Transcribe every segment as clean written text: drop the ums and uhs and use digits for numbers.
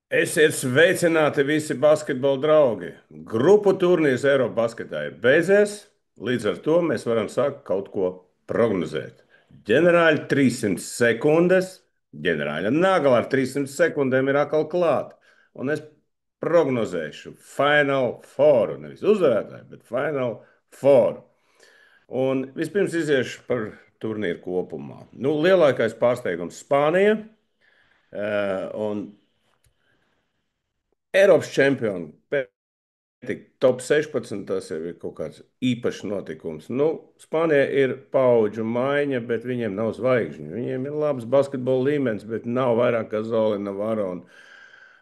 Esiet sveicināti visi basketbola draugi. Grupu turnīrs Eiropas basketā ir beidzies, līdz ar to mēs varam sākt kaut ko prognozēt. Ģenerāļa 300 sekundes, ģenerāļa Nagla ar 300 sekundēm ir atkal klāt. Un es prognozēšu Final Four, nevis uzvarētāju, bet Final Four. Un vispirms iziešu par turnīru kopumā. Nu, lielākais pārsteigums Spānija. Un Eiropas čempioni tik top 16, tas jau ir kaut kāds īpašs notikums. Nu, Spānija ir paudžu maiņa, bet viņiem nav zvaigžņu. Viņiem ir labs basketbola līmenis, bet nav vairāk kā Zoli, Navaro.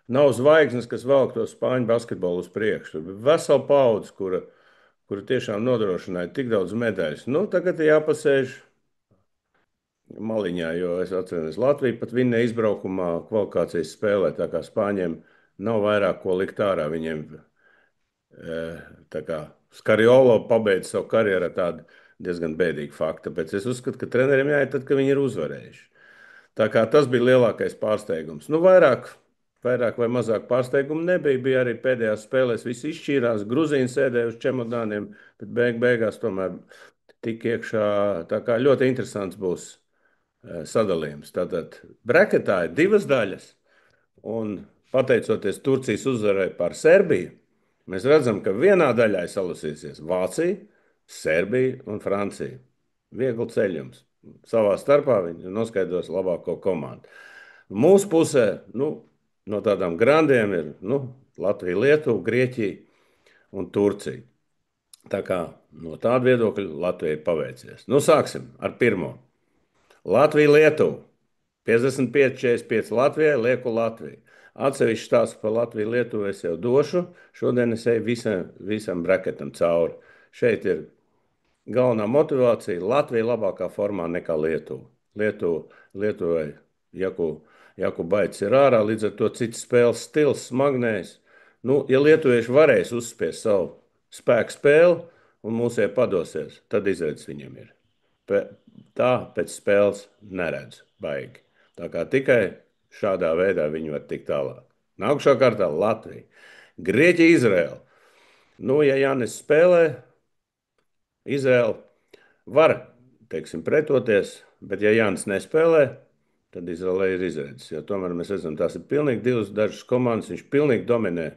Nav zvaigznes, kas velk to spāņu basketbolu uz priekšu. Tur bija vesela paudze, kura tiešām nodrošināja tik daudz medaļas. Nu, tagad ir jāpasēž maliņā, jo es atceros, Latvija pat vinnēja izbraukumā kvalifikācijas spēlē, tā kā Spāņiem nav vairāk ko likt ārā. Viņiem tā kā Skariolo pabeidza savu karjeru ar tādu diezgan bēdīgu faktu. Tāpēc es uzskatu, ka treneriem jāiet tad, kad viņi ir uzvarējuši. Tā kā tas bija lielākais pārsteigums. Nu, vairāk vai mazāk pārsteigumu nebija. Bija arī pēdējās spēlēs, viss izšķīrās. Gruzīni sēdēja uz čemodāniem, bet beigās tomēr tika iekšā. Tā kā ļoti interesants būs sadalījums. Tātad breketā ir divas daļas. Un pateicoties Turcijas uzvarai pār Serbiju, mēs redzam, ka vienā daļā ir salasīsies Vācija, Serbija un Francija. Viegli ceļums. Savā starpā viņi noskaidros labāko komandu. Mūsu pusē no tādām grandiem ir Latvija, Lietuva, Grieķija un Turcija. Tā kā no tāda viedokļa Latvija ir paveicies. Nu, sāksim ar pirmo. Latvija, Lietuva. 55-45 Latvijai, lieku Latviju. Atsevišķi stāstu par Latviju, Lietuvu es jau došu. Šodien es eju visam braketam cauri. Šeit ir galvenā motivācija. Latvija labākā formā nekā Lietuva. Lietuvai Jakubaits ir ārā, līdz ar to cits spēles stils, smagnējs. Nu, ja lietuvieši varēs uzspiest savu spēku spēli un mūsie padosies, tad izredzes viņam ir. Tā pēc spēles neredz baigi. Tā kā tikai šādā veidā viņi var tikt tālāk. Nākamā kārtā Latvija. Grieķija, Izraela. Nu, ja Jānis spēlē, Izraela var, teiksim, pretoties, bet ja Jānis nespēlē, tad Izraela ir izredzes. Jo tomēr mēs redzam, tās ir pilnīgi divas dažas komandas, viņš pilnīgi dominē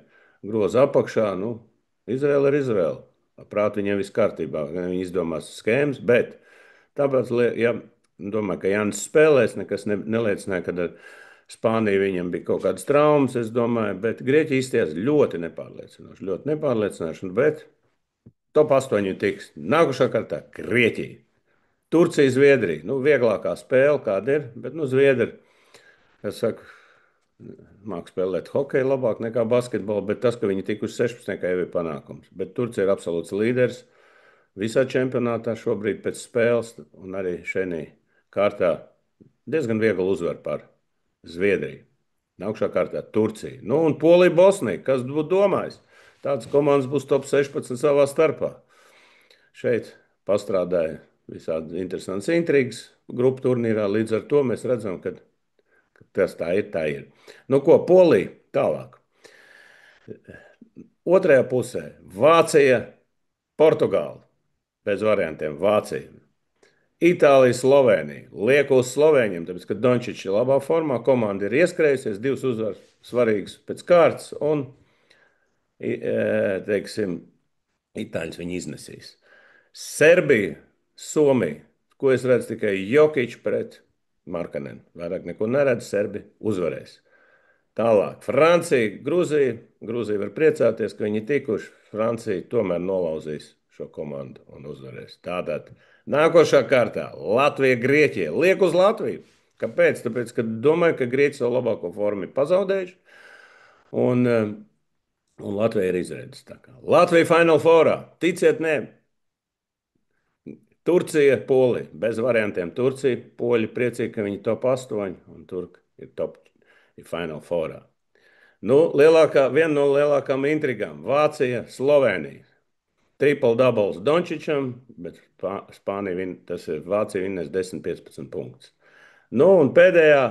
groza apakšā. Nu, Izraela ir Izraela. Prāt viņiem viss kārtībā, gan viņi izdomās skēmas, bet tāpēc, ja domāju, ka Jānis spēlēs, nekas neliecināja, ka ar Spāniju viņam bija kaut kādas traumas, es domāju, bet Grieķija izties ļoti nepārliecinoši, bet top 8 tiks. Nākošā kārtā Grieķija. Turcija, Zviedrija. Nu, vieglākā spēle, kāda ir, bet, Zviedri, es saku, māk spēlēt hokeju labāk nekā basketbolu, bet tas, ka viņi tik uz 16, jau ir panākums. Bet Turcija ir absolūts līderis visā čempionātā šobrīd pēc spēles, un arī šajā kārtā diezgan viegli uzvar par Zviedriju. Nākamā kārtā Turcija. Nu, un Polija, Bosnija. Kas būtu domājis? Tādas komandas būs top 16 savā starpā. Šeit pastrādāja visādi interesantas intrigas grupu turnīrā. Līdz ar to mēs redzam, ka tas tā ir. Nu, ko Polija tālāk? Otrajā pusē Vācija, Portugāla. Bez variantiem Vācija. Itālija, Slovenija. Lieku uz Slovēņiem, tāpēc, ka Dončičs ir labā formā, komanda ir ieskrējusies, divas uzvaras svarīgas pēc kārtas, un, teiksim, Itāļus viņi iznesīs. Serbija, Somija, ko es redzu tikai Jokičs pret Markanenu. Vairāk neko neredzu, Serbi uzvarēs. Tālāk, Francija, Grūzija. Grūzija var priecāties, ka viņi tikuši. Francija tomēr nolauzīs šo komandu un uzvarēs. Tātad nākošā kārtā Latvija, Grieķija. Liek uz Latviju. Kāpēc? Tāpēc, ka domāju, ka Grieķi savu labāko formu ir pazaudējuši. Un Latvija ir izredzes. Latvija Final Fourā. Ticiet, nē. Turcija, Polija. Bez variantiem Turcija. Poļi priecīgi, ka viņi top 8 un Turki ir top Final Fourā. Nu, viena no lielākām intrigām - Vācija, Slovenija. Triple doubles Dončičam, bet Vācija vinnēs 10-15 punktus. Nu, un pēdējā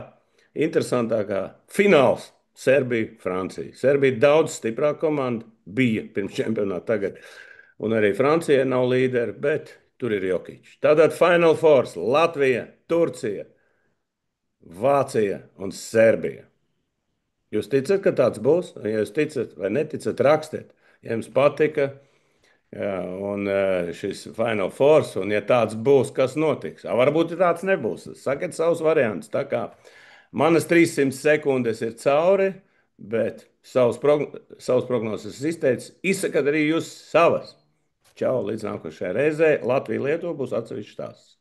interesantākā fināls Serbija, Francija. Serbija ir daudz stiprāka komanda, bija pirms čempionāta tagad. Un arī Francija nav līderi, bet tur ir Jokic. Tātad Final Four - Latvija, Turcija, Vācija un Serbija. Jūs ticat, ka tāds būs? Ja jūs ticat vai neticat, rakstiet. Ja jums patika, jā, un šis Final Four, un ja tāds būs, kas notiks? Varbūt tāds nebūs. Sakiet savus variantus. Tā kā manas 300 sekundes ir cauri, bet savus prognozes es izteicu. Izsakat arī jūs savas. Čau, līdz nākošajai reizei. Latvija, Lietuva būs atsevišķs tās.